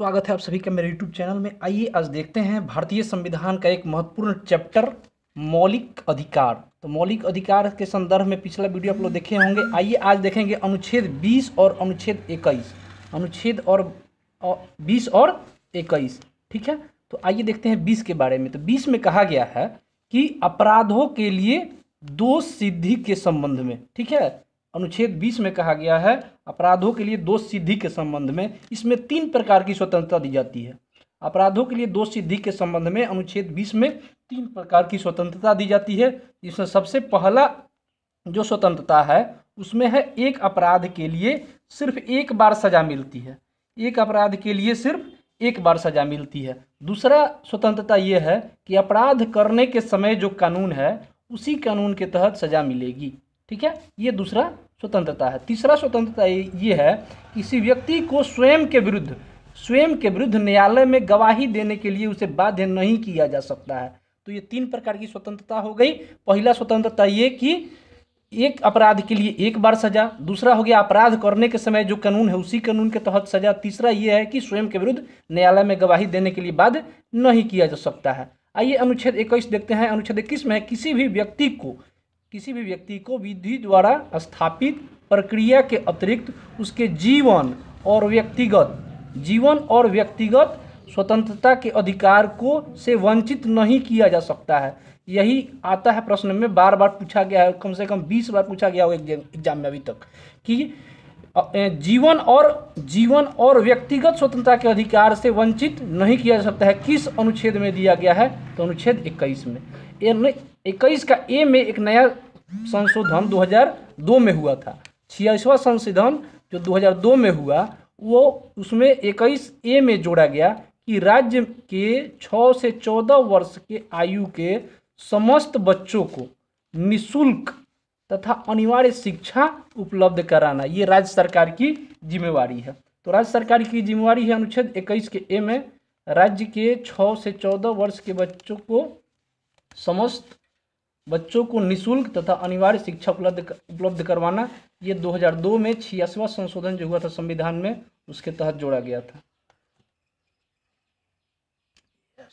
स्वागत है आप सभी का मेरे यूट्यूब चैनल में। आइए आज देखते हैं भारतीय संविधान का एक महत्वपूर्ण चैप्टर मौलिक अधिकार। तो मौलिक अधिकार के संदर्भ में पिछला वीडियो आप लोग देखे होंगे। आइए आज देखेंगे अनुच्छेद 20 और अनुच्छेद 21, अनुच्छेद और 20 और 21। ठीक है, तो आइए देखते हैं 20 के बारे में। तो 20 में कहा गया है कि अपराधों के लिए दोष सिद्धि के संबंध में, ठीक है, अनुच्छेद 20 में कहा गया है अपराधों के लिए दोष सिद्धि के संबंध में इसमें 3 प्रकार की स्वतंत्रता दी जाती है। अपराधों के लिए दोष सिद्धि के संबंध में अनुच्छेद 20 में 3 प्रकार की स्वतंत्रता दी जाती है। इसमें सबसे पहला जो स्वतंत्रता है उसमें है एक अपराध के लिए सिर्फ एक बार सजा मिलती है। एक अपराध के लिए सिर्फ एक बार सजा मिलती है। दूसरा स्वतंत्रता ये है कि अपराध करने के समय जो कानून है उसी कानून के तहत सजा मिलेगी। ठीक है, ये दूसरा स्वतंत्रता है। तीसरा स्वतंत्रता ये है किसी व्यक्ति को स्वयं के विरुद्ध न्यायालय में गवाही देने के लिए उसे बाध्य नहीं किया जा सकता है। तो ये 3 प्रकार की स्वतंत्रता हो गई। पहला स्वतंत्रता ये कि एक अपराध के लिए एक बार सजा। दूसरा हो गया अपराध करने के समय जो कानून है उसी कानून के तहत सजा। तीसरा ये है कि स्वयं के विरुद्ध न्यायालय में गवाही देने के लिए बाध्य नहीं किया जा सकता है। आइए अनुच्छेद 21 देखते हैं। अनुच्छेद 21 में किसी भी व्यक्ति को विधि द्वारा स्थापित प्रक्रिया के अतिरिक्त उसके जीवन और व्यक्तिगत स्वतंत्रता के अधिकार को से वंचित नहीं किया जा सकता है। यही आता है प्रश्न में, बार बार पूछा गया है, कम से कम 20 बार पूछा गया हो एग्जाम में अभी तक कि जीवन और व्यक्तिगत स्वतंत्रता के अधिकार से वंचित नहीं किया जा सकता है। किस अनुच्छेद में दिया गया है? तो अनुच्छेद 21 में। 21 का ए में एक नया संशोधन 2002 में हुआ था। 86वां संशोधन जो 2002 में हुआ वो उसमें 21 ए में जोड़ा गया कि राज्य के 6 से 14 वर्ष के आयु के समस्त बच्चों को निःशुल्क तथा अनिवार्य शिक्षा उपलब्ध कराना ये राज्य सरकार की जिम्मेवारी है। तो राज्य सरकार की जिम्मेवारी है। अनुच्छेद 21 के ए में राज्य के 6 से 14 वर्ष के समस्त बच्चों को निःशुल्क तथा अनिवार्य शिक्षा उपलब्ध करवाना, ये 2002 में 86वां संशोधन जो हुआ था संविधान में उसके तहत जोड़ा गया था।